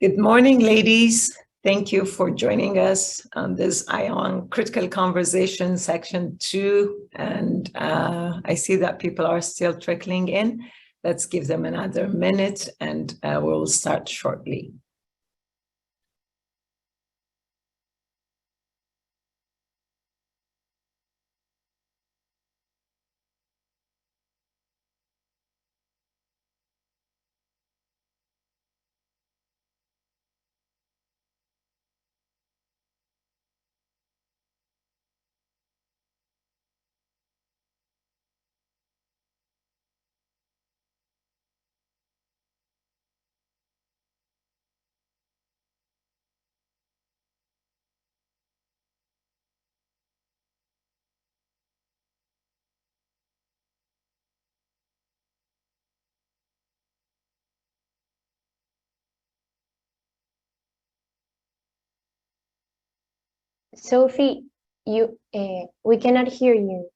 Good morning, ladies. Thank you for joining us on this IAWA Critical Conversation Section 2. And I see that people are still trickling in. Let's give them another minute and we'll start shortly. Sophie, we cannot hear you.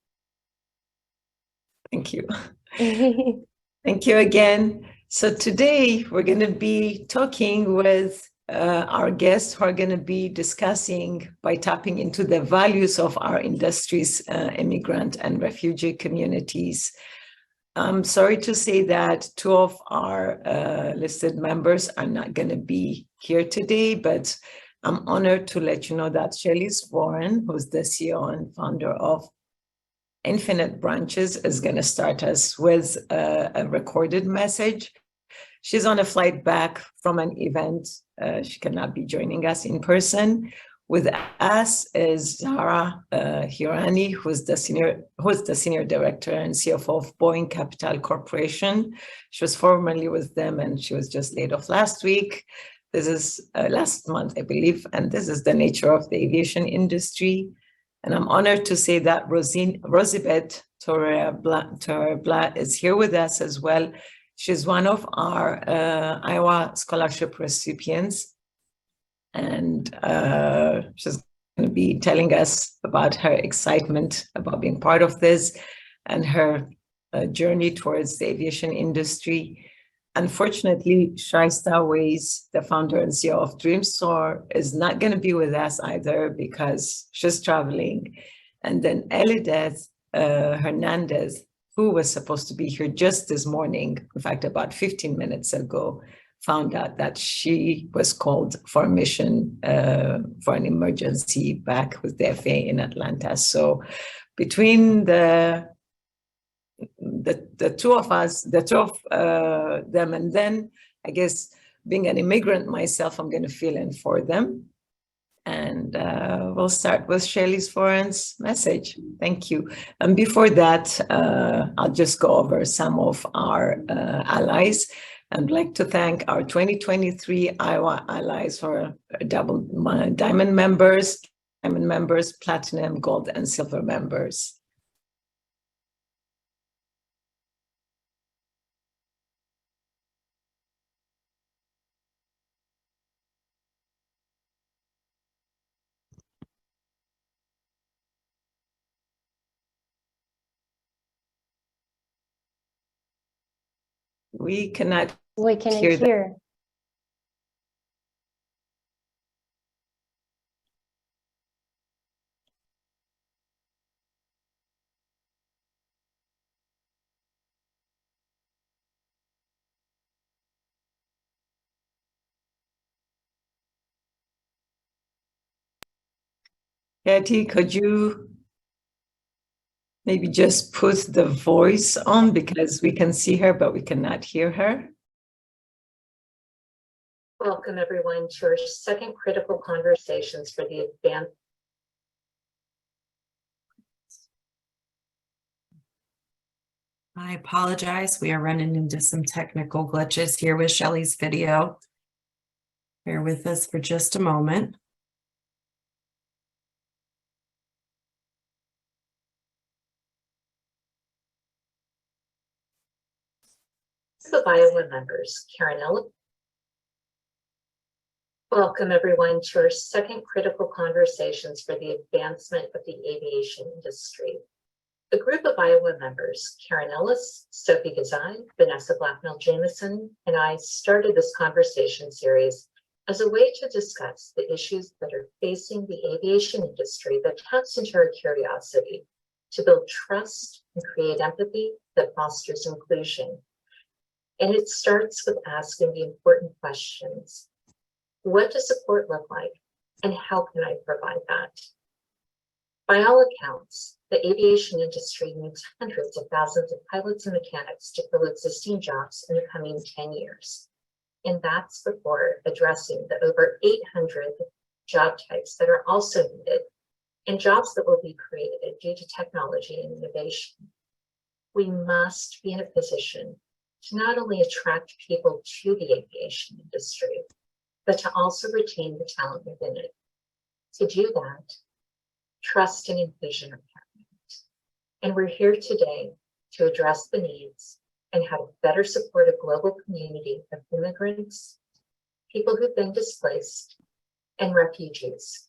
Thank you. Thank you again. So today we're going to be talking with our guests who are going to be discussing by tapping into the values of our industry's immigrant and refugee communities. I'm sorry to say that two of our listed members are not going to be here today, but I'm honored to let you know that Shelley Warren, who's the CEO and founder of Infinite Branches, is going to start us with a recorded message. She's on a flight back from an event. She cannot be joining us in person. With us is Zara Hirani, who's the senior director and CFO of Boeing Capital Corporation. She was formerly with them, and she was just laid off last week. This is last month, I believe, and this is the nature of the aviation industry. And I'm honored to say that Rosibeth Torrebla is here with us as well. She's one of our IAWA scholarship recipients. And she's going to be telling us about her excitement about being part of this and her journey towards the aviation industry. Unfortunately, Shaista Ways, the founder and CEO of DreamSoar, is not going to be with us either because she's traveling. And then Elideth Hernandez, who was supposed to be here just this morning, in fact, about 15 minutes ago, found out that she was called for a mission for an emergency back with the FAA in Atlanta. So between the two of us, the two of them, and then I guess being an immigrant myself, I'm going to fill in for them. And we'll start with Shelley Warren's message. Thank you. And before that, I'll just go over some of our allies. I'd like to thank our 2023 IAWA allies for diamond members, platinum, gold, and silver members. We cannot hear. Katie, could you maybe just put the voice on because we can see her, but we cannot hear her? Welcome, everyone, to our second critical conversations for the advanced. I apologize. We are running into some technical glitches here with Shelley's video. Bear with us for just a moment. The IAWA members, Karen Ellen. Welcome, everyone, to our second critical conversations for the advancement of the aviation industry. The group of IAWA members, Karen Ellis, Sophie Gazai, Vanessa Blacknell Jameson, and I started this conversation series as a way to discuss the issues that are facing the aviation industry that taps into our curiosity to build trust and create empathy that fosters inclusion. And it starts with asking the important questions. What does support look like, and how can I provide that? By all accounts, the aviation industry needs hundreds of thousands of pilots and mechanics to fill existing jobs in the coming 10 years. And that's before addressing the over 800 job types that are also needed and jobs that will be created due to technology and innovation. We must be in a position to not only attract people to the aviation industry, but to also retain the talent within it. To do that, trust and inclusion are paramount. And we're here today to address the needs and how to better support a global community of immigrants, people who've been displaced, and refugees,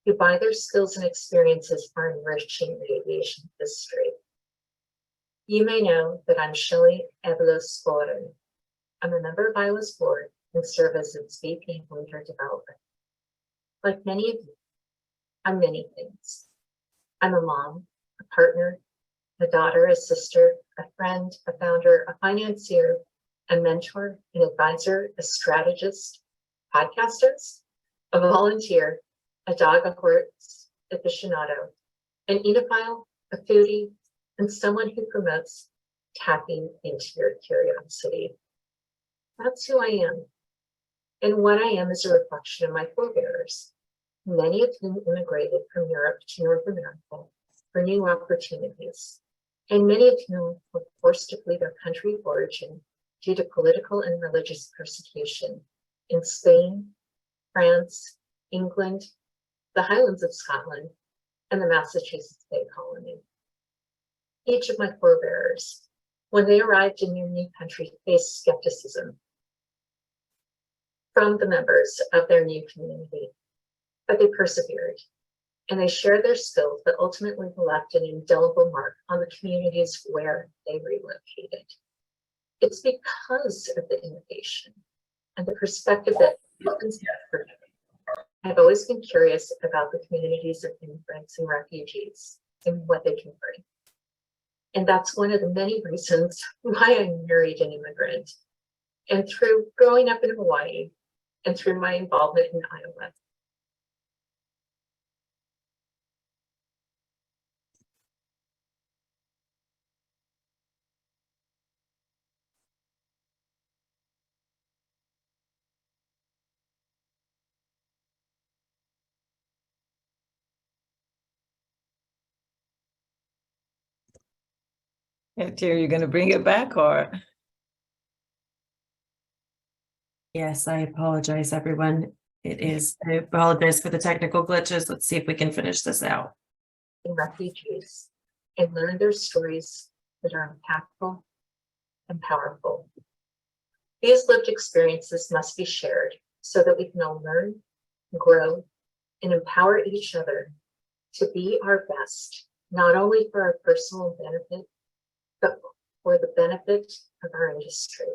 who by their skills and experiences are enriching the aviation industry. You may know that I'm Shelley Evelos-Sporen. I'm a member of IAWA's board and serve as its VP of Leader Development. Like many of you, I'm many things. I'm a mom, a partner, a daughter, a sister, a friend, a founder, a financier, a mentor, an advisor, a strategist, podcasters, a volunteer, a dog, a horse aficionado, an enophile, a foodie, and someone who promotes tapping into your curiosity. That's who I am. And what I am is a reflection of my forebears, many of whom immigrated from Europe to North America for new opportunities, and many of whom were forced to flee their country of origin due to political and religious persecution in Spain, France, England, the Highlands of Scotland, and the Massachusetts Bay Colony. Each of my forebears, when they arrived in their new country, faced skepticism from the members of their new community, but they persevered, and they shared their skills that ultimately left an indelible mark on the communities where they relocated. It's because of the innovation and the perspective that humans have for me. I've always been curious about the communities of immigrants and refugees and what they can bring. And that's one of the many reasons why I married an immigrant. And through growing up in Hawaii and through my involvement in Iowa. Yeah, Terry, you're going to bring it back, or? Yes, I apologize, everyone. I apologize for the technical glitches. Let's see if we can finish this out. And refugees and learn their stories that are impactful and powerful. These lived experiences must be shared so that we can all learn, grow, and empower each other to be our best, not only for our personal benefit, but for the benefit of our industry.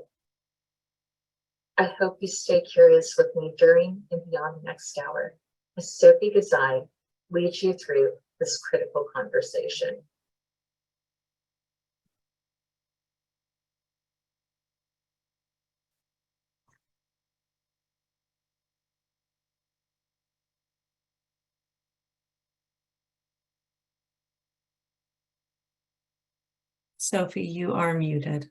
I hope you stay curious with me during and beyond the next hour as Sophie Gazai leads you through this critical conversation. Sophie, you are muted.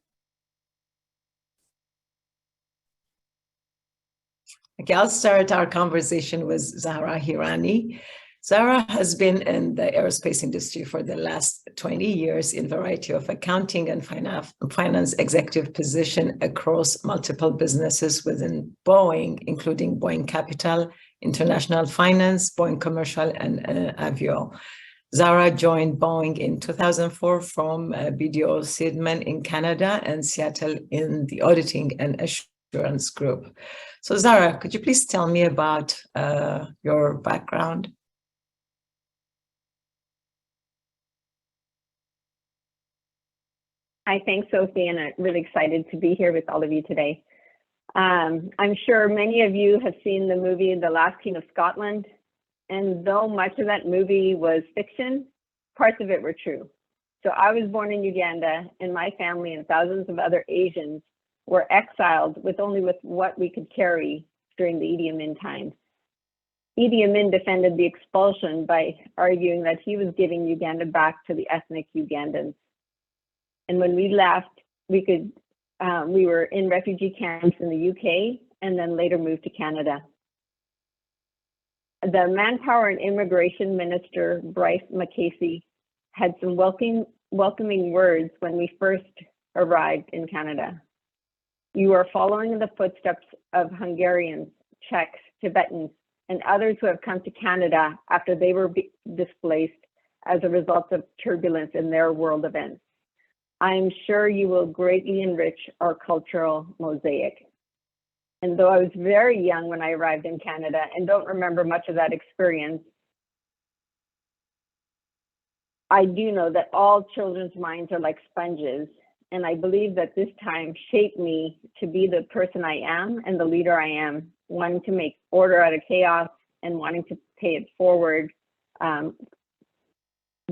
Okay, I'll start our conversation with Zahra Hirani. Zahra has been in the aerospace industry for the last 20 years in a variety of accounting and finance executive positions across multiple businesses within Boeing, including Boeing Capital, International Finance, Boeing Commercial, and Avio. Zahra joined Boeing in 2004 from BDO Sidman in Canada and Seattle in the auditing and assurance group. So Zahra, could you please tell me about your background? Hi, thanks, Sophie, and I'm really excited to be here with all of you today. I'm sure many of you have seen the movie The Last King of Scotland, and though much of that movie was fiction, parts of it were true. So I was born in Uganda, and my family and thousands of other Asians were exiled with what we could carry during the Idi Amin times. Idi Amin defended the expulsion by arguing that he was giving Uganda back to the ethnic Ugandans. And when we left, we were in refugee camps in the UK and then later moved to Canada. The Manpower and Immigration Minister, Bryce McCasey, had some welcoming words when we first arrived in Canada. You are following in the footsteps of Hungarians, Czechs, Tibetans, and others who have come to Canada after they were displaced as a result of turbulence in their world events. I am sure you will greatly enrich our cultural mosaic. And though I was very young when I arrived in Canada and don't remember much of that experience, I do know that all children's minds are like sponges, and I believe that this time shaped me to be the person I am and the leader I am, wanting to make order out of chaos and wanting to pay it forward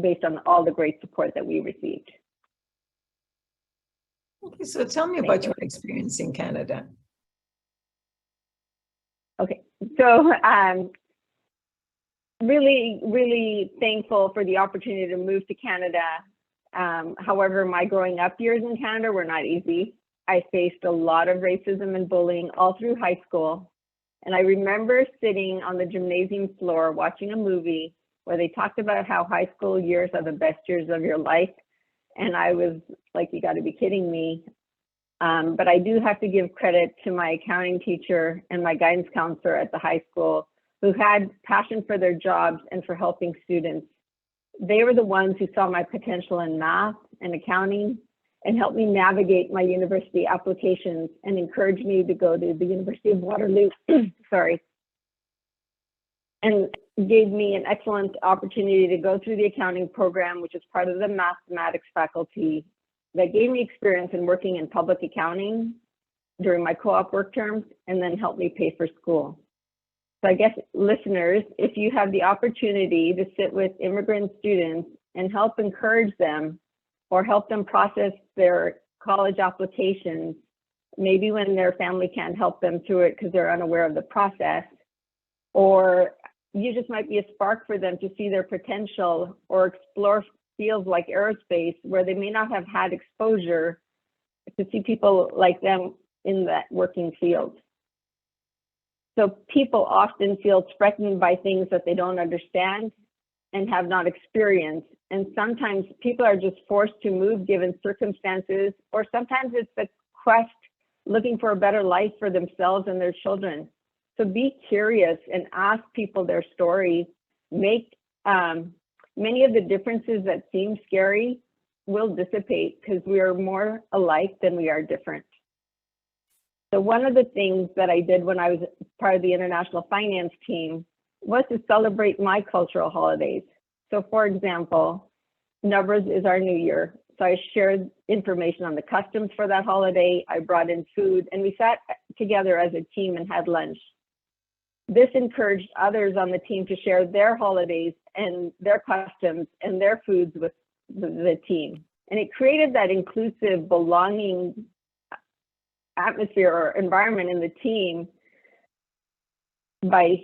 based on all the great support that we received. Okay, so tell me about your experience in Canada. Okay, so really thankful for the opportunity to move to Canada. However, my growing up years in Canada were not easy. I faced a lot of racism and bullying all through high school. And I remember sitting on the gymnasium floor watching a movie where they talked about how high school years are the best years of your life. And I was like, you got to be kidding me. But I do have to give credit to my accounting teacher and my guidance counselor at the high school who had passion for their jobs and for helping students. They were the ones who saw my potential in math and accounting and helped me navigate my university applications and encouraged me to go to the University of Waterloo, and gave me an excellent opportunity to go through the accounting program, which is part of the mathematics faculty, that gave me experience in working in public accounting during my co-op work terms and then helped me pay for school. So I guess listeners, if you have the opportunity to sit with immigrant students and help encourage them or help them process their college applications, maybe when their family can't help them through it because they're unaware of the process, or you just might be a spark for them to see their potential or explore fields like aerospace where they may not have had exposure to see people like them in that working field. So people often feel threatened by things that they don't understand and have not experienced. And sometimes people are just forced to move given circumstances, or sometimes it's the quest looking for a better life for themselves and their children. So be curious and ask people their stories. Make many of the differences that seem scary will dissipate because we are more alike than we are different. So one of the things that I did when I was part of the international finance team was to celebrate my cultural holidays. So for example, Nowruz is our new year. So I shared information on the customs for that holiday. I brought in food and we sat together as a team and had lunch. This encouraged others on the team to share their holidays and their customs and their foods with the team. And it created that inclusive, belonging atmosphere or environment in the team by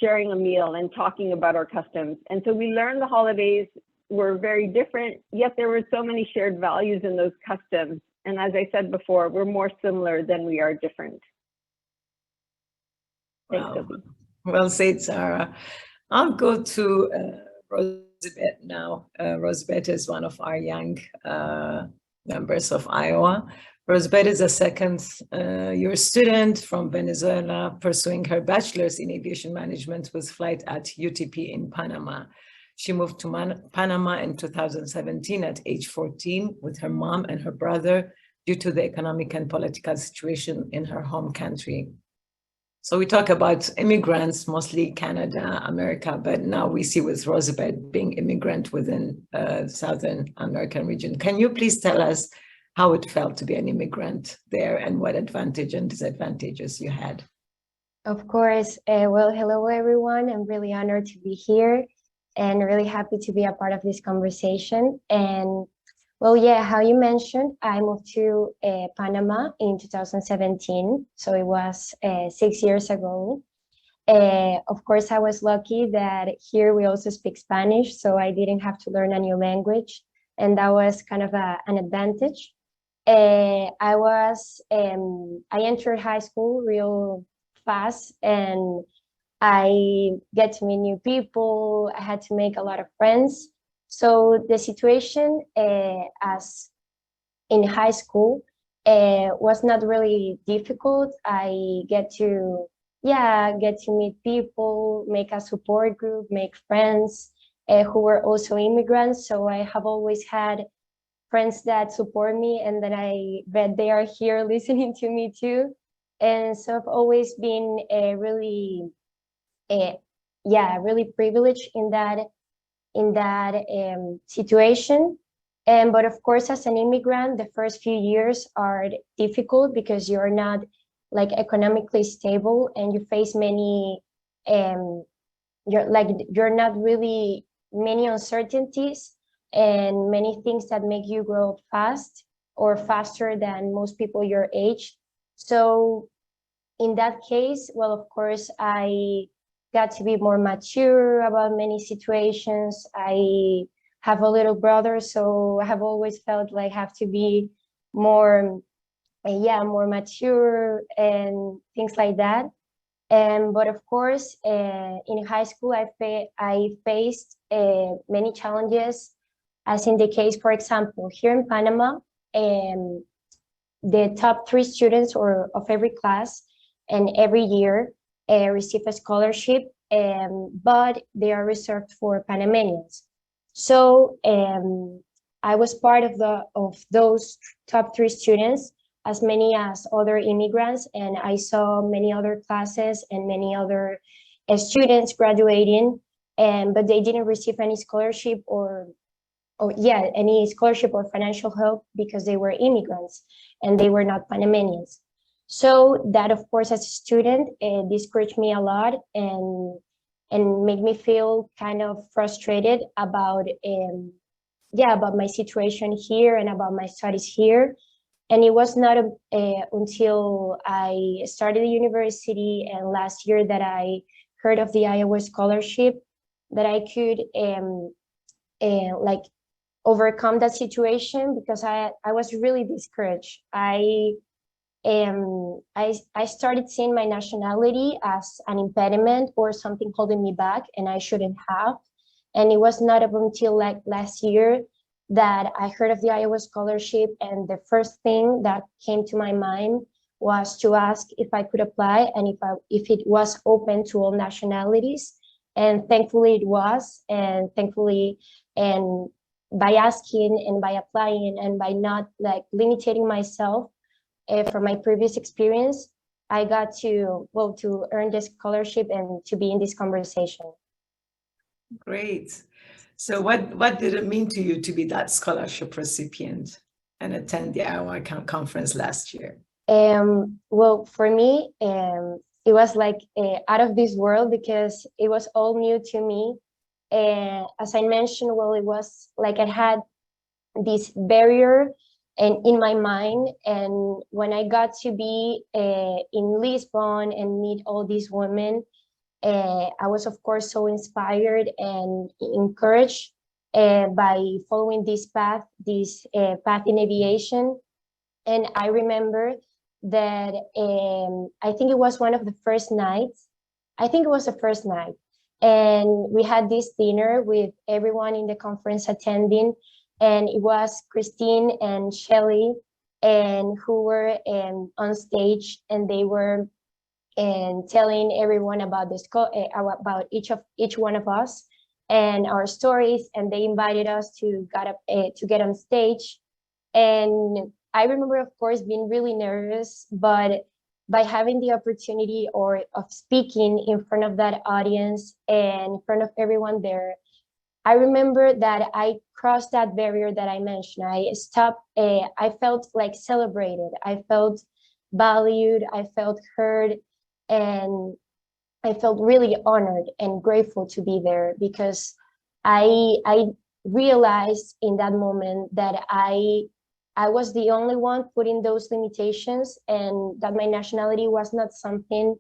sharing a meal and talking about our customs. And so we learned the holidays were very different, yet there were so many shared values in those customs. And as I said before, we're more similar than we are different. Thanks, Wow. Sophie. Well said, Sarah. I'll go to Rosabeth now. Rosabeth is one of our young members of IAWA. Rosabeth is a second-year student from Venezuela pursuing her bachelor's in aviation management with flight at UTP in Panama. She moved to Panama in 2017 at age 14 with her mom and her brother due to the economic and political situation in her home country. So we talk about immigrants, mostly Canada, America, but now we see with Rosabeth being immigrant within Southern American region. Can you please tell us how it felt to be an immigrant there and what advantage and disadvantages you had. Of course. Well, hello, everyone. I'm really honored to be here and really happy to be a part of this conversation. And well, yeah, how you mentioned, I moved to Panama in 2017. So it was 6 years ago. Of course, I was lucky that here we also speak Spanish, so I didn't have to learn a new language. And that was kind of an advantage. I entered high school real fast, and I get to meet new people. I had to make a lot of friends. So the situation as in high school was not really difficult. I get to meet people, make a support group, make friends who were also immigrants. So I have always had friends that support me, and then I bet they are here listening to me too. And so I've always been really privileged in that situation. And but of course, as an immigrant, the first few years are difficult because you're not like economically stable, and you face many you're not really many uncertainties and many things that make you grow up fast or faster than most people your age. So in that case, well, of course, I got to be more mature about many situations. I have a little brother, so I have always felt like I have to be more, more mature and things like that. But of course, in high school, I faced many challenges, as in the case, for example, here in Panama, the top 3 students of every class and every year receive a scholarship, but they are reserved for Panamanians. So I was part of those top 3 students, as many as other immigrants, and I saw many other classes and many other students graduating, but they didn't receive any scholarship any scholarship or financial help because they were immigrants and they were not Panamanians. So that, of course, as a student, discouraged me a lot and made me feel kind of frustrated about my situation here and about my studies here. And it was not until I started the university and last year that I heard of the IAWA scholarship that I could overcome that situation, because I was really discouraged. I started seeing my nationality as an impediment or something holding me back, and I shouldn't have. And it was not up until like last year that I heard of the IAWA scholarship, and the first thing that came to my mind was to ask if I could apply and if it was open to all nationalities. And thankfully it was, and by asking and by applying and by not like limiting myself from my previous experience, I got to earn the scholarship and to be in this conversation. Great. So what did it mean to you to be that scholarship recipient and attend the IAWA conference last year? Well, for me, it was like out of this world, because it was all new to me. As I mentioned, well, it was like I had this barrier in my mind, and when I got to be in Lisbon and meet all these women, I was, of course, so inspired and encouraged by following this path in aviation. And I remember that I think it was one of the first nights. I think it was the first night. And we had this dinner with everyone in the conference attending. And it was Christine and Shelly, and who were on stage, and they were telling everyone about about each one of us and our stories. And they invited us to get on stage. And I remember, of course, being really nervous, but by having the opportunity of speaking in front of that audience and in front of everyone there, I remember that I crossed that barrier that I mentioned. I stopped, I felt like celebrated. I felt valued. I felt heard. And I felt really honored and grateful to be there because I realized in that moment that I was the only one putting those limitations, and that my nationality was not something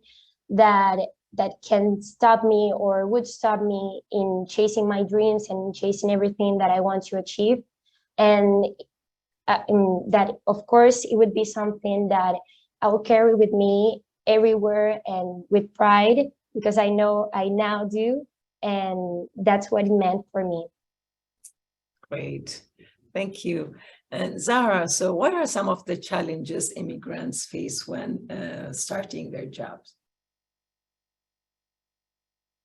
that can stop me or would stop me in chasing my dreams and chasing everything that I want to achieve. And that, of course, it would be something that I will carry with me everywhere and with pride, because I know I now do. And that's what it meant for me. Great. Thank you. And Zahra, so what are some of the challenges immigrants face when starting their jobs?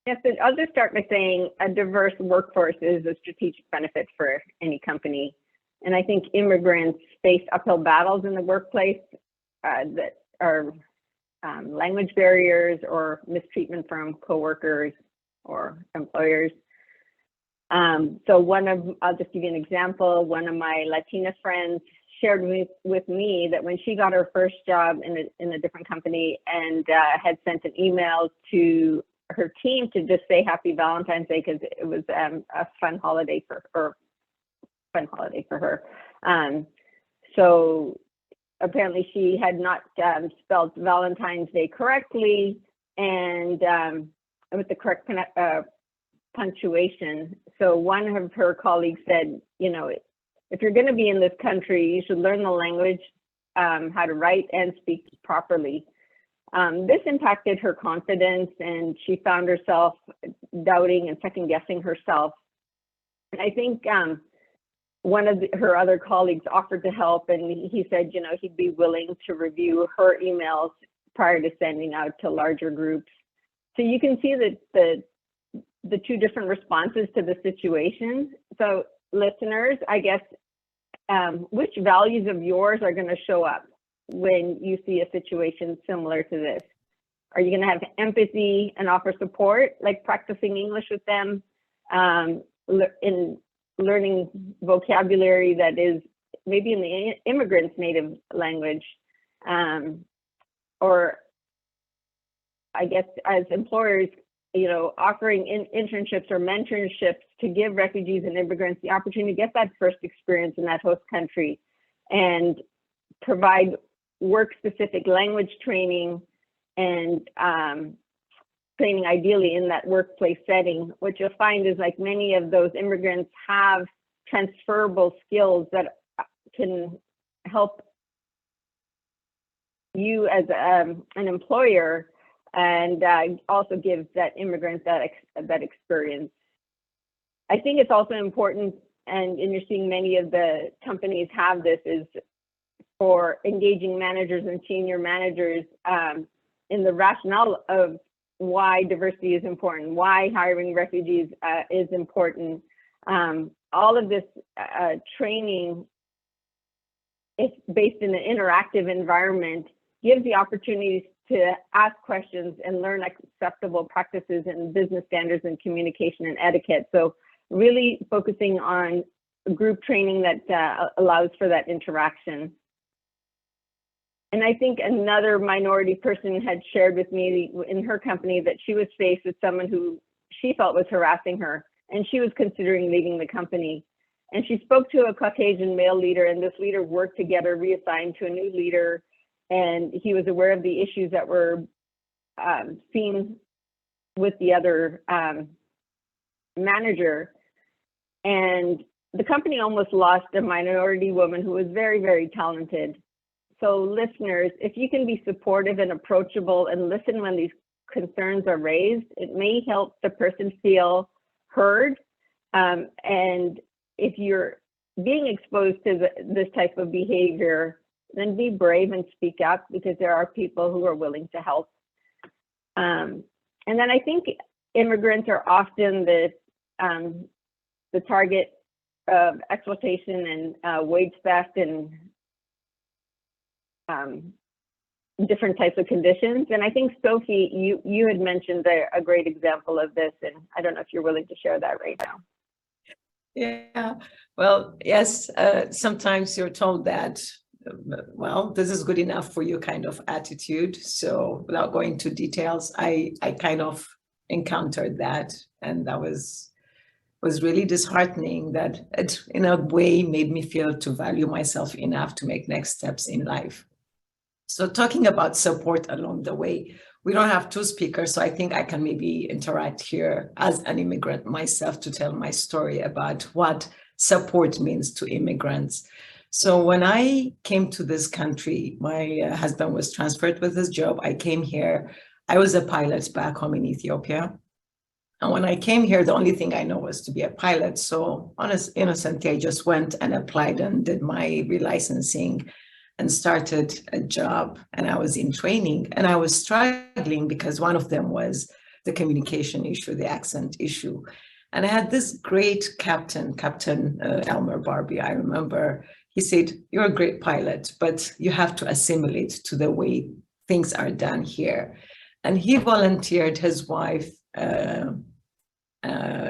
Yes, so I'll just start by saying a diverse workforce is a strategic benefit for any company. And I think immigrants face uphill battles in the workplace that are language barriers or mistreatment from coworkers or employers. So I'll just give you an example. One of my Latina friends shared with me that when she got her first job in a different company and had sent an email to her team to just say Happy Valentine's Day because it was a fun holiday for her. So apparently she had not spelled Valentine's Day correctly and with the correct punctuation. So one of her colleagues said, you know, if you're going to be in this country, you should learn the language, how to write and speak properly. This impacted her confidence, and she found herself doubting and second guessing herself. And I think one of her other colleagues offered to help, and he said, you know, he'd be willing to review her emails prior to sending out to larger groups. So you can see that the two different responses to the situation. So listeners, I guess, which values of yours are going to show up when you see a situation similar to this? Are you going to have empathy and offer support, like practicing English with them, in learning vocabulary that is maybe in the immigrant's native language? Or I guess as employers, you know, offering internships or mentorships to give refugees and immigrants the opportunity to get that first experience in that host country and provide work-specific language training and training ideally in that workplace setting. What you'll find is like many of those immigrants have transferable skills that can help you as an employer, and also gives that immigrant that experience. I think it's also important, and you're seeing many of the companies have this, is for engaging managers and senior managers in the rationale of why diversity is important, why hiring refugees is important. All of this training, if based in an interactive environment, gives the opportunities to ask questions and learn acceptable practices and business standards and communication and etiquette. So really focusing on group training that allows for that interaction. And I think another minority person had shared with me in her company that she was faced with someone who she felt was harassing her, and she was considering leaving the company. And she spoke to a Caucasian male leader, and this leader worked to get her reassigned to a new leader. And he was aware of the issues that were seen with the other manager. And the company almost lost a minority woman who was very, very talented. So listeners, if you can be supportive and approachable and listen when these concerns are raised, it may help the person feel heard. And if you're being exposed to this type of behavior, then be brave and speak up, because there are people who are willing to help. And then I think immigrants are often the target of exploitation and wage theft and different types of conditions. And I think, Sophie, you had mentioned a great example of this, and I don't know if you're willing to share that right now. Yeah, well, yes, sometimes you're told that, well, this is good enough for you kind of attitude. So without going to details, I kind of encountered that, and that was really disheartening. That it, in a way, made me feel to value myself enough to make next steps in life. So talking about support along the way, we don't have two speakers, so I think I can maybe interact here as an immigrant myself to tell my story about what support means to immigrants. So when I came to this country, my husband was transferred with his job. I came here. I was a pilot back home in Ethiopia. And when I came here, the only thing I know was to be a pilot. So innocently, I just went and applied and did my relicensing and started a job. And I was in training and I was struggling because one of them was the communication issue, the accent issue. And I had this great Captain Elmer Barbie, I remember. He said, "You're a great pilot, but you have to assimilate to the way things are done here." And he volunteered his wife.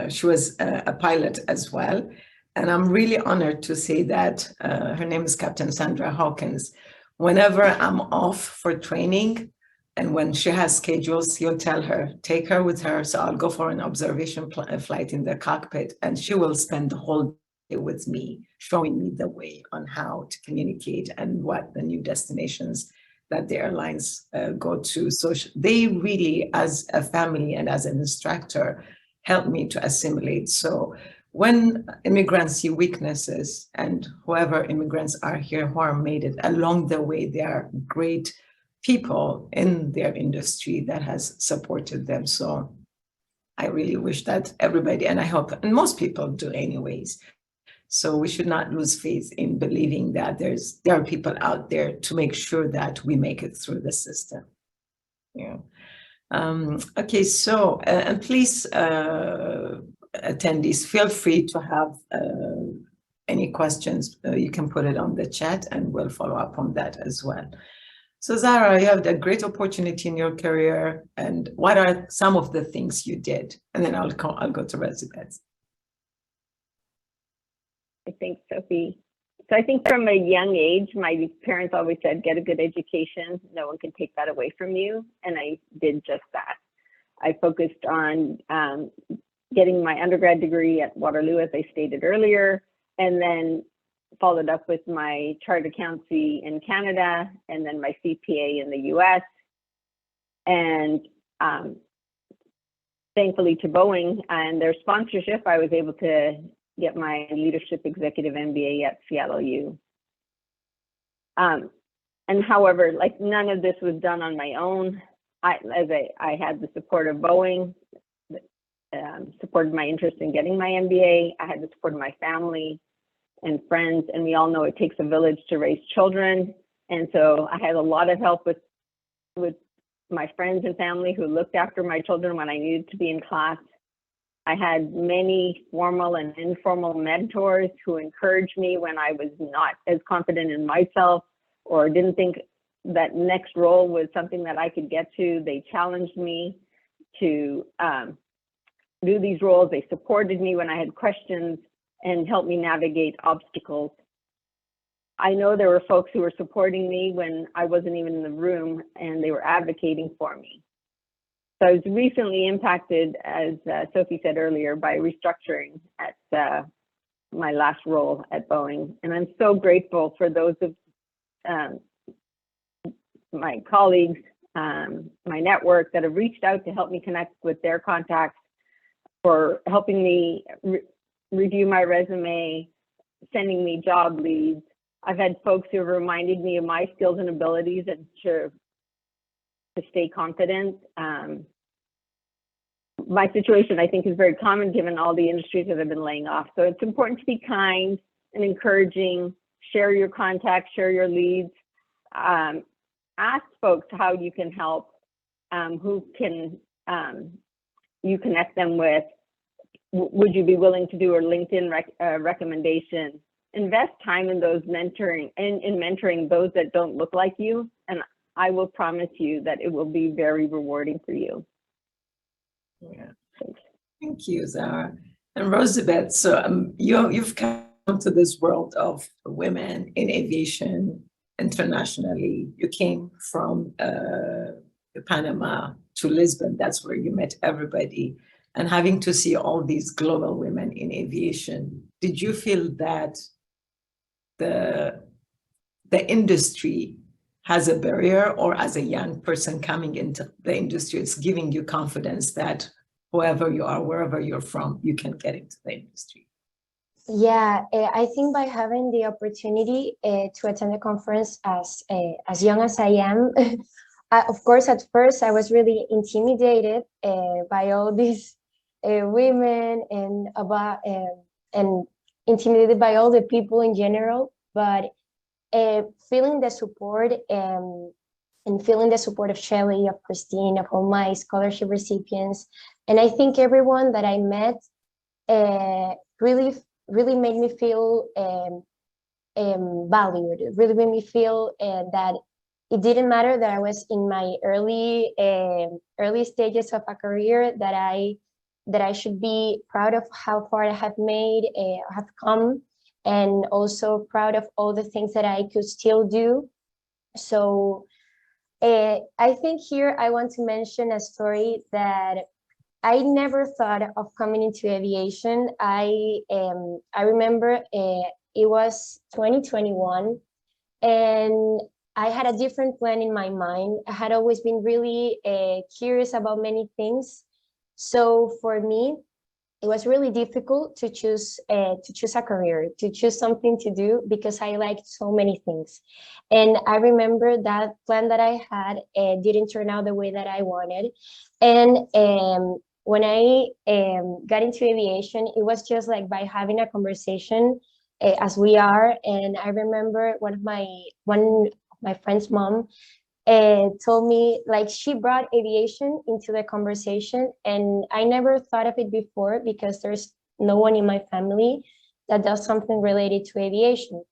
She was a pilot as well. And I'm really honored to say that her name is Captain Sandra Hawkins. Whenever I'm off for training and when she has schedules, he'll tell her, take her with her. So I'll go for an observation flight in the cockpit and she will spend the whole day with me, showing me the way on how to communicate and what the new destinations that the airlines go to. So they really, as a family and as an instructor, helped me to assimilate. So when immigrants see weaknesses, and whoever immigrants are here who are made it along the way, they are great people in their industry that has supported them. So I really wish that everybody, and I hope, and most people do anyways. So we should not lose faith in believing that there are people out there to make sure that we make it through the system. Yeah. Okay, so, and please, attendees, feel free to have any questions. You can put it on the chat and we'll follow up on that as well. So Zara, you have a great opportunity in your career, and what are some of the things you did? And then I'll go to Elizabeth. Thanks, Sophie. So I think from a young age, my parents always said, get a good education. No one can take that away from you. And I did just that. I focused on getting my undergrad degree at Waterloo, as I stated earlier, and then followed up with my chartered accountancy in Canada, and then my CPA in the US. And thankfully to Boeing and their sponsorship, I was able to get my leadership executive MBA at Seattle U. And however, like none of this was done on my own. I had the support of Boeing, supported my interest in getting my MBA. I had the support of my family and friends, and we all know it takes a village to raise children. And so I had a lot of help with my friends and family who looked after my children when I needed to be in class. I had many formal and informal mentors who encouraged me when I was not as confident in myself or didn't think that next role was something that I could get to. They challenged me to do these roles. They supported me when I had questions and helped me navigate obstacles. I know there were folks who were supporting me when I wasn't even in the room, and they were advocating for me. So I was recently impacted, as Sophie said earlier, by restructuring at my last role at Boeing. And I'm so grateful for those of my colleagues, my network that have reached out to help me connect with their contacts, for helping me review my resume, sending me job leads. I've had folks who have reminded me of my skills and abilities and to stay confident. My situation, I think, is very common given all the industries that have been laying off. So it's important to be kind and encouraging, share your contacts, share your leads, ask folks how you can help, who can you connect them with. Would you be willing to do a LinkedIn recommendation? Invest time in those mentoring and in mentoring those that don't look like you, and I will promise you that it will be very rewarding for you. Yeah. Thank you, Zara. And Rosabeth, so you've come to this world of women in aviation internationally. You came from Panama to Lisbon. That's where you met everybody. And having to see all these global women in aviation, did you feel that the industry has a barrier, or as a young person coming into the industry, it's giving you confidence that whoever you are, wherever you're from, you can get into the industry? Yeah, I think by having the opportunity to attend the conference as young as I am, of course, at first I was really intimidated by all these women and intimidated by all the people in general. But feeling the support and feeling the support of Shelley, of Christine, of all my scholarship recipients, and I think everyone that I met really made me feel valued. It really made me feel that it didn't matter that I was in my early stages of a career, that I should be proud of how far I have come, and also proud of all the things that I could still do. So I think here I want to mention a story that I never thought of coming into aviation. I remember it was 2021, and I had a different plan in my mind. I had always been really curious about many things. So for me, it was really difficult to choose a career, to choose something to do, because I liked so many things. And I remember that plan that I had didn't turn out the way that I wanted. And when I got into aviation, it was just like by having a conversation as we are. And I remember one of my friend's mom told me, like, she brought aviation into the conversation, and I never thought of it before because there's no one in my family that does something related to aviation.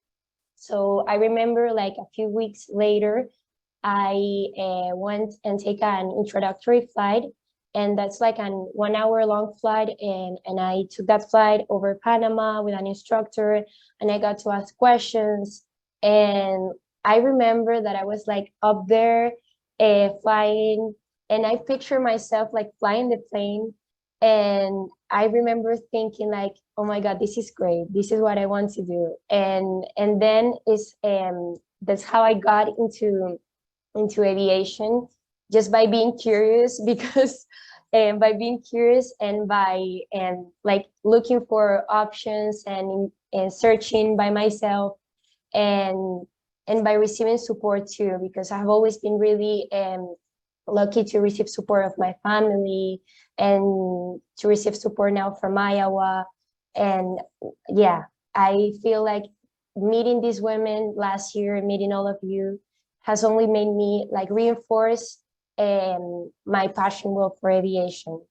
So I remember, like, a few weeks later, I went and take an introductory flight, and that's like an 1 hour long flight, and I took that flight over Panama with an instructor, and I got to ask questions. And I remember that I was like up there flying, and I picture myself like flying the plane. And I remember thinking like, oh my God, this is great. This is what I want to do. And then that's how I got into aviation, just by being curious, because by being curious and by like looking for options and searching by myself, and by receiving support too, because I've always been really lucky to receive support of my family and to receive support now from IAWA. And yeah, I feel like meeting these women last year, meeting all of you, has only made me like reinforce my passion for aviation.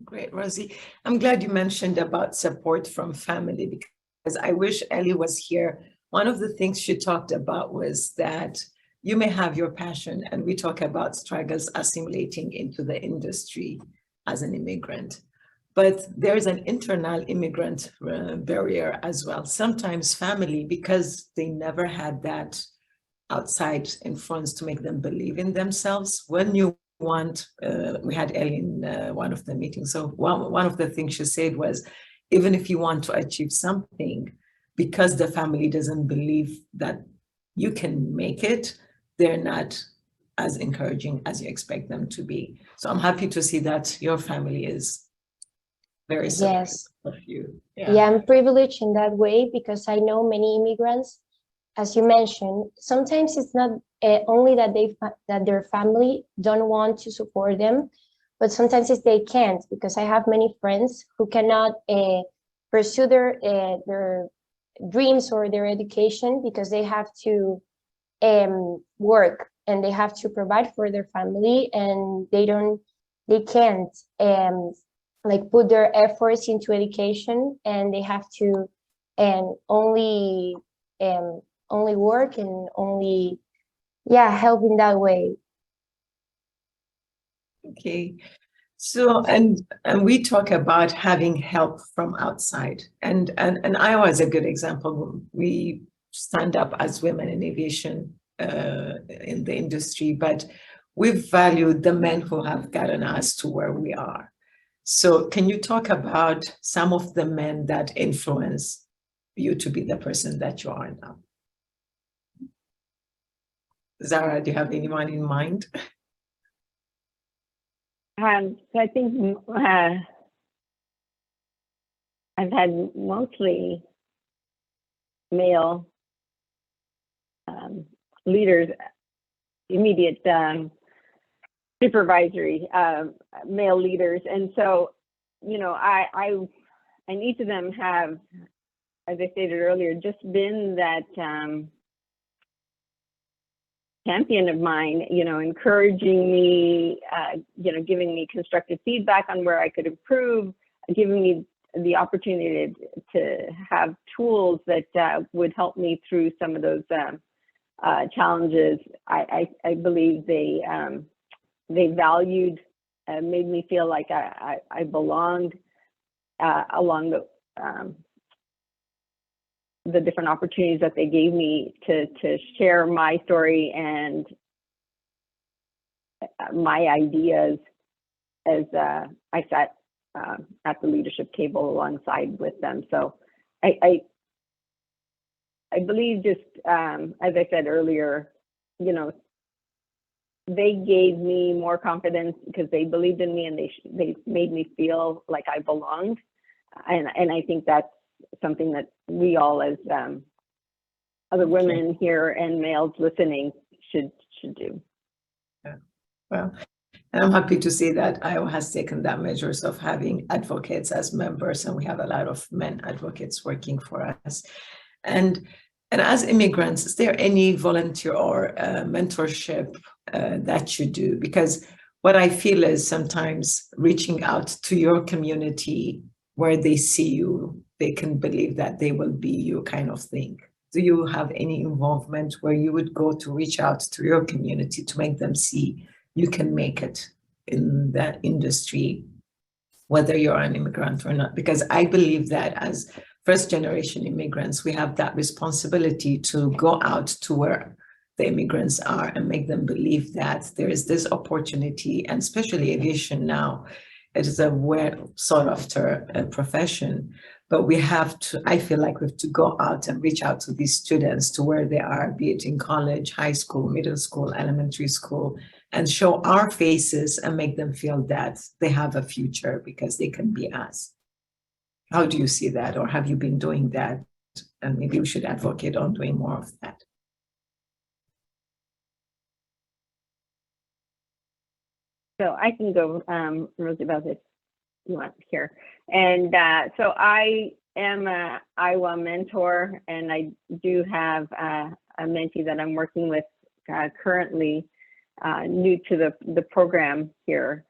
Great, Rosie. I'm glad you mentioned about support from family, because I wish Ellie was here. One of the things she talked about was that you may have your passion, and we talk about struggles assimilating into the industry as an immigrant, but there's an internal immigrant barrier as well. Sometimes family, because they never had that outside influence to make them believe in themselves. When you want, we had Ellie in one of the meetings. So one of the things she said was, even if you want to achieve something, because the family doesn't believe that you can make it, they're not as encouraging as you expect them to be. So I'm happy to see that your family is very supportive Yes. of you. Yeah, I'm privileged in that way, because I know many immigrants, as you mentioned, sometimes it's not only that that their family don't want to support them, but sometimes it's they can't, because I have many friends who cannot pursue their dreams or their education, because they have to work and they have to provide for their family, and they can't like put their efforts into education, and they have to only work and only help in that way. Okay. So, and we talk about having help from outside, and Iowa is a good example. We stand up as women in aviation in the industry, but we've valued the men who have gotten us to where we are. So can you talk about some of the men that influence you to be the person that you are now? Zara, do you have anyone in mind? So I think I've had mostly male leaders, immediate supervisory male leaders, and so and each of them have, as I stated earlier, just been that champion of mine, encouraging me, giving me constructive feedback on where I could improve, giving me the opportunity to have tools that would help me through some of those challenges. I believe they valued, made me feel like I belonged along the different opportunities that they gave me to share my story and my ideas as I sat at the leadership table alongside with them. So I believe, just as I said earlier, they gave me more confidence because they believed in me, and they made me feel like I belonged. And I think that's something that we all, as other women here and males listening, should do. Yeah. Well, and I'm happy to see that Iowa has taken that measures of having advocates as members, and we have a lot of men advocates working for us. And as immigrants, is there any volunteer or mentorship that you do? Because what I feel is sometimes reaching out to your community where they see you, they can believe that they will be you, kind of thing. Do you have any involvement where you would go to reach out to your community to make them see you can make it in that industry, whether you're an immigrant or not? Because I believe that as first generation immigrants, we have that responsibility to go out to where the immigrants are and make them believe that there is this opportunity, and especially aviation now, it is a well sought after profession. But we have to, I feel like we have to go out and reach out to these students to where they are, be it in college, high school, middle school, elementary school, and show our faces and make them feel that they have a future because they can be us. How do you see that? Or have you been doing that? And maybe we should advocate on doing more of that. So I can go, Rosie, about this, you want to hear. And so I am a IAWA mentor, and I do have a mentee that I'm working with currently, new to the program here.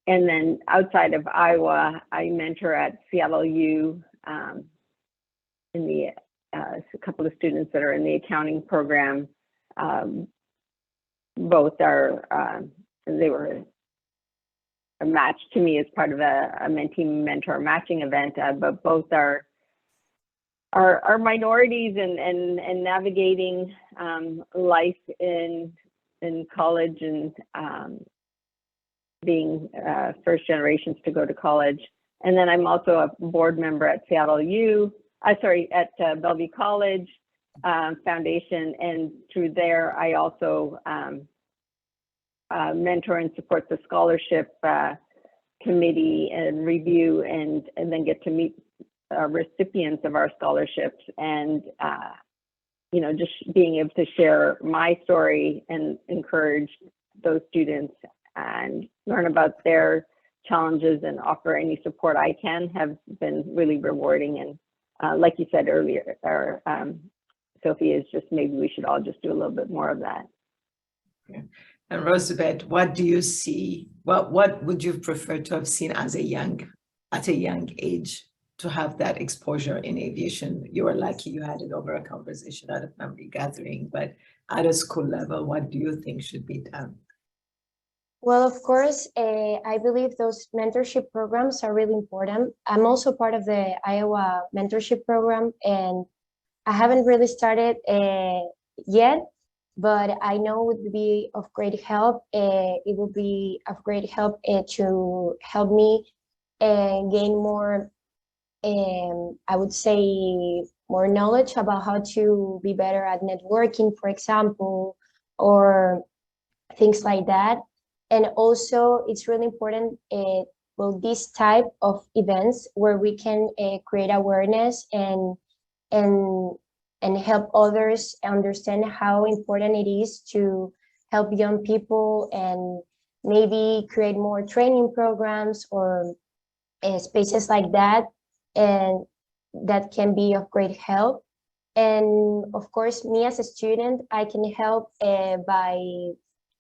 And then outside of IAWA, I mentor at Seattle U in the a couple of students that are in the accounting program. Both are, they were a match to me as part of a mentee mentor matching event, but both are minorities and navigating life in college, and being first generations to go to college. And then I'm also a board member at Seattle U, at Bellevue College Foundation, and through there I also mentor and support the scholarship committee and review, and then get to meet recipients of our scholarships, and just being able to share my story and encourage those students and learn about their challenges and offer any support I can have been really rewarding. And like you said earlier, or Sophie, is just maybe we should all just do a little bit more of that. Okay. And Rosabeth, what do you see? What would you prefer to have seen at a young age to have that exposure in aviation? You were lucky you had it over a conversation at a family gathering, but at a school level, what do you think should be done? Well, of course, I believe those mentorship programs are really important. I'm also part of the Iowa mentorship program, and I haven't really started yet, but I know it would be of great help. It would be of great help to help me gain more, I would say, more knowledge about how to be better at networking, for example, or things like that. And also, it's really important, well, this type of events where we can create awareness and and help others understand how important it is to help young people, and maybe create more training programs or spaces like that, and that can be of great help. And of course, me as a student, I can help by,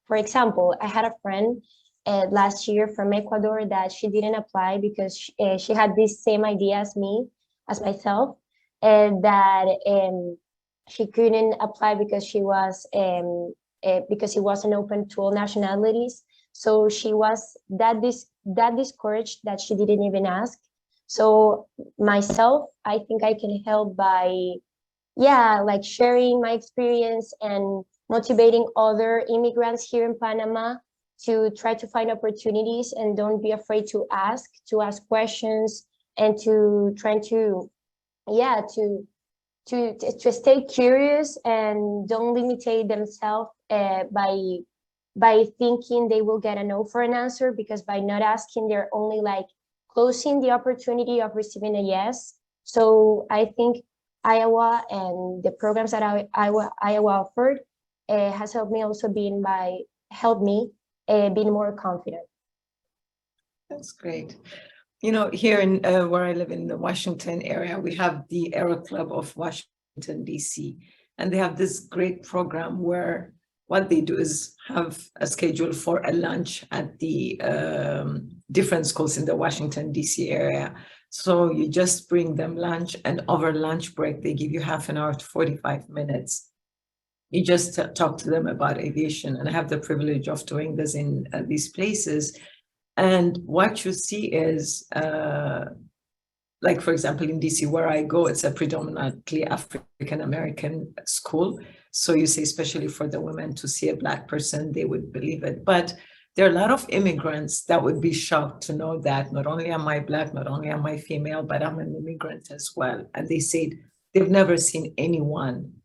for example, I had a friend last year from Ecuador that she didn't apply because she had this same idea as me, as myself, and that she couldn't apply because it wasn't open to all nationalities. So she was that discouraged that she didn't even ask. So myself, I think I can help by, yeah, like sharing my experience and motivating other immigrants here in Panama to try to find opportunities and don't be afraid to ask questions, and to try to, yeah, to stay curious and don't limitate themselves by thinking they will get a no for an answer, because by not asking, they're only like closing the opportunity of receiving a yes. So I think Iowa and the programs that Iowa offered has helped me also being more confident. That's great. You know, here in where I live in the Washington area, we have the Aero Club of Washington, D.C., and they have this great program where what they do is have a schedule for a lunch at the different schools in the Washington, D.C. area. So you just bring them lunch, and over lunch break, they give you half an hour to 45 minutes. You just talk to them about aviation, and I have the privilege of doing this in these places. And what you see is, like, for example, in DC, where I go, it's a predominantly African-American school. So you say, especially for the women, to see a Black person, they would believe it. But there are a lot of immigrants that would be shocked to know that not only am I Black, not only am I female, but I'm an immigrant as well. And they said they've never seen anyone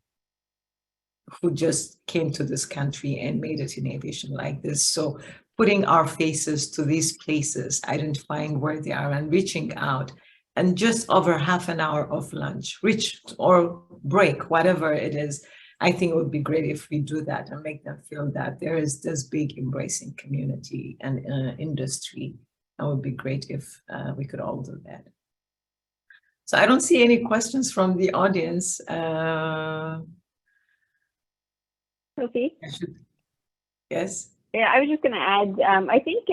who just came to this country and made it in aviation like this. So putting our faces to these places, identifying where they are and reaching out, and just over half an hour of lunch, reach or break, whatever it is, I think it would be great if we do that and make them feel that there is this big embracing community and industry. It would be great if we could all do that. So I don't see any questions from the audience. Sophie? Yes. Yeah, I was just going to add, I think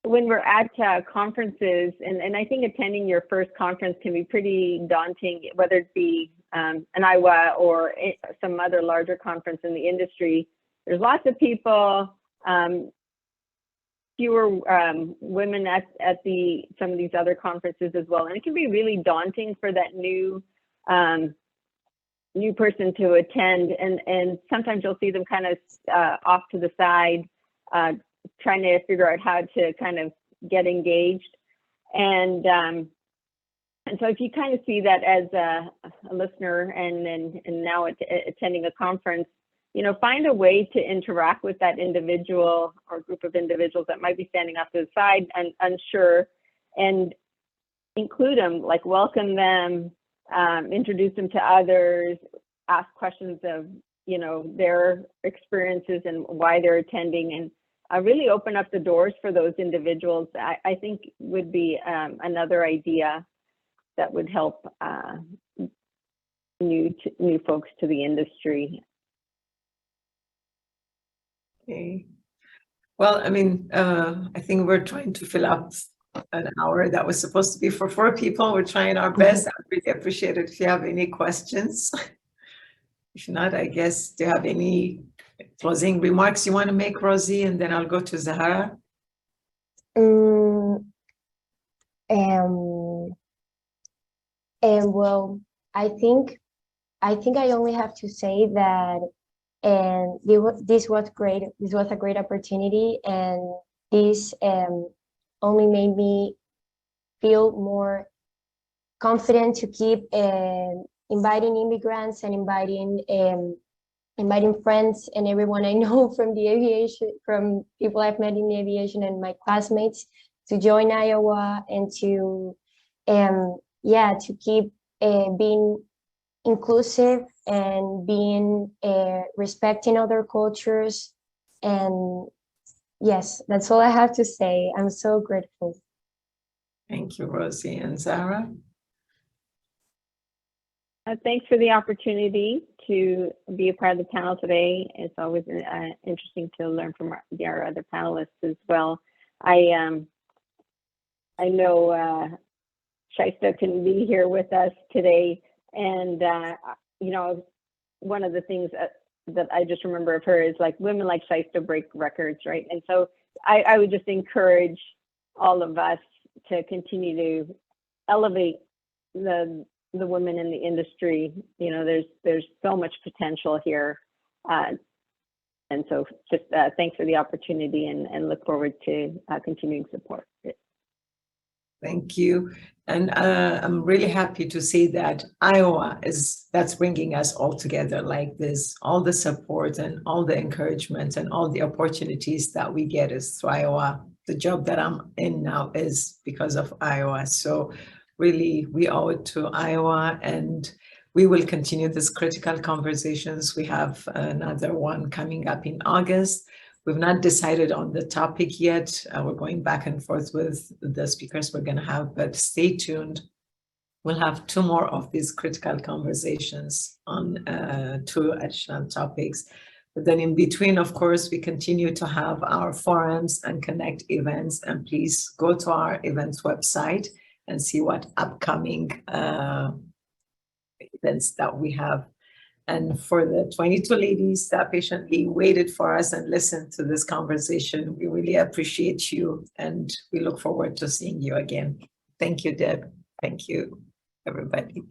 when we're at conferences, and I think attending your first conference can be pretty daunting, whether it be an IAWA or some other larger conference in the industry. There's lots of people, fewer women at some of these other conferences as well. And it can be really daunting for that new person to attend, and sometimes you'll see them kind of off to the side, trying to figure out how to kind of get engaged. And so if you kind of see that as a listener and now attending a conference, you know, find a way to interact with that individual or group of individuals that might be standing off to the side and unsure, and include them, like welcome them, introduce them to others, ask questions of, you know, their experiences and why they're attending, and really open up the doors for those individuals. I think would be another idea that would help new folks to the industry. Okay. Well, I mean, I think we're trying to fill up an hour that was supposed to be for 4 people. We're trying our best. I'd really appreciate it if you have any questions. If not, I guess, do you have any Closing remarks you want to make, Rosie, and then I'll go to Zahara. And well, I think I only have to say that, and this was great. This was a great opportunity, and this only made me feel more confident to keep inviting immigrants and inviting friends and everyone I know from the aviation, from people I've met in the aviation and my classmates, to join IAWA and to to keep being inclusive and being respecting other cultures. And yes, that's all I have to say. I'm so grateful. Thank you, Rosie. And Zara? Thanks for the opportunity to be a part of the panel today. It's always interesting to learn from our other panelists as well. I know Shaista can be here with us today, and you know, one of the things that I just remember of her is like, women like Shaista break records, right? And so I would just encourage all of us to continue to elevate the women in the industry. You know, there's so much potential here, and so just thanks for the opportunity, and look forward to continuing support. Thank you. And I'm really happy to see that IAWA that's bringing us all together like this. All the support and all the encouragement and all the opportunities that we get is through IAWA. The job that I'm in now is because of IAWA. So really, we owe it to IAWA, and we will continue these critical conversations. We have another one coming up in August. We've not decided on the topic yet. We're going back and forth with the speakers we're going to have, but stay tuned. We'll have 2 more of these critical conversations on 2 additional topics. But then in between, of course, we continue to have our forums and connect events. And please go to our events website and see what upcoming events that we have. And for the 22 ladies that patiently waited for us and listened to this conversation, we really appreciate you, and we look forward to seeing you again. Thank you, Deb. Thank you, everybody.